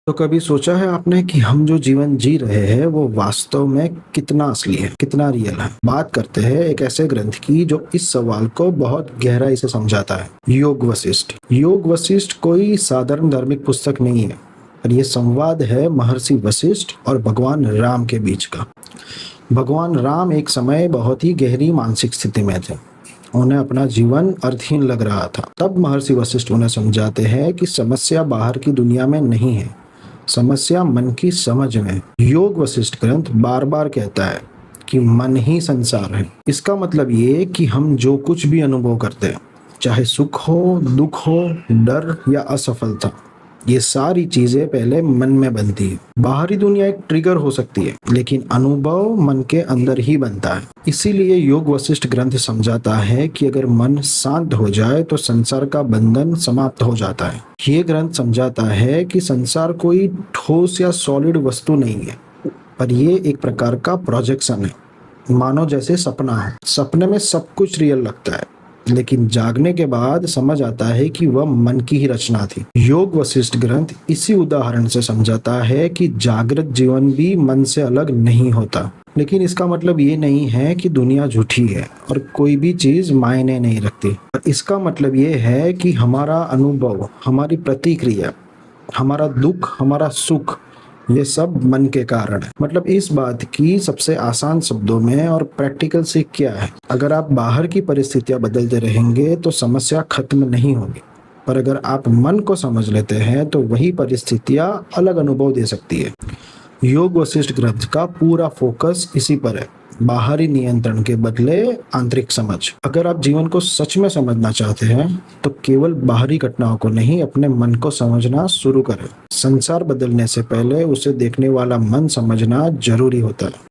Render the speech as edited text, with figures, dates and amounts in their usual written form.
तो कभी सोचा है आपने कि हम जो जीवन जी रहे हैं वो वास्तव में कितना असली है, कितना रियल है? बात करते हैं एक ऐसे ग्रंथ की जो इस सवाल को बहुत गहराई से समझाता है। योग वशिष्ठ। योग वशिष्ठ कोई साधारण धार्मिक पुस्तक नहीं है, पर यह संवाद है महर्षि वशिष्ठ और भगवान राम के बीच का। भगवान राम एक समय बहुत ही गहरी मानसिक स्थिति में थे। उन्हें अपना जीवन अर्थहीन लग रहा था। तब महर्षि वशिष्ठ उन्हें समझाते हैं कि समस्या बाहर की दुनिया में नहीं है, समस्या मन की समझ में है। योग वशिष्ठ ग्रंथ बार बार कहता है कि मन ही संसार है। इसका मतलब ये कि हम जो कुछ भी अनुभव करते हैं, चाहे सुख हो, दुख हो, डर या असफलता, ये सारी चीजें पहले मन में बनती है। बाहरी दुनिया एक ट्रिगर हो सकती है, लेकिन अनुभव मन के अंदर ही बनता है। इसीलिए योग वशिष्ठ ग्रंथ समझाता है कि अगर मन शांत हो जाए तो संसार का बंधन समाप्त हो जाता है। ये ग्रंथ समझाता है कि संसार कोई ठोस या सॉलिड वस्तु नहीं है, पर ये एक प्रकार का प्रोजेक्शन है। मानो जैसे सपना है। सपने में सब कुछ रियल लगता है, लेकिन जागने के बाद समझ आता है कि वह मन की ही रचना थी। योग वशिष्ठ ग्रंथ इसी उदाहरण से समझाता है कि जागृत जीवन भी मन से अलग नहीं होता। लेकिन इसका मतलब ये नहीं है कि दुनिया झूठी है और कोई भी चीज मायने नहीं रखती। पर इसका मतलब ये है कि हमारा अनुभव, हमारी प्रतिक्रिया, हमारा दुख, हमारा सुख, ये सब मन के कारण है। मतलब इस बात की सबसे आसान शब्दों में और प्रैक्टिकल सीख क्या है? अगर आप बाहर की परिस्थितियां बदलते रहेंगे तो समस्या खत्म नहीं होगी, पर अगर आप मन को समझ लेते हैं तो वही परिस्थितियां अलग अनुभव दे सकती है। योग वशिष्ठ ग्रंथ का पूरा फोकस इसी पर है, बाहरी नियंत्रण के बदले आंतरिक समझ। अगर आप जीवन को सच में समझना चाहते हैं तो केवल बाहरी घटनाओं को नहीं, अपने मन को समझना शुरू करें। संसार बदलने से पहले उसे देखने वाला मन समझना जरूरी होता है।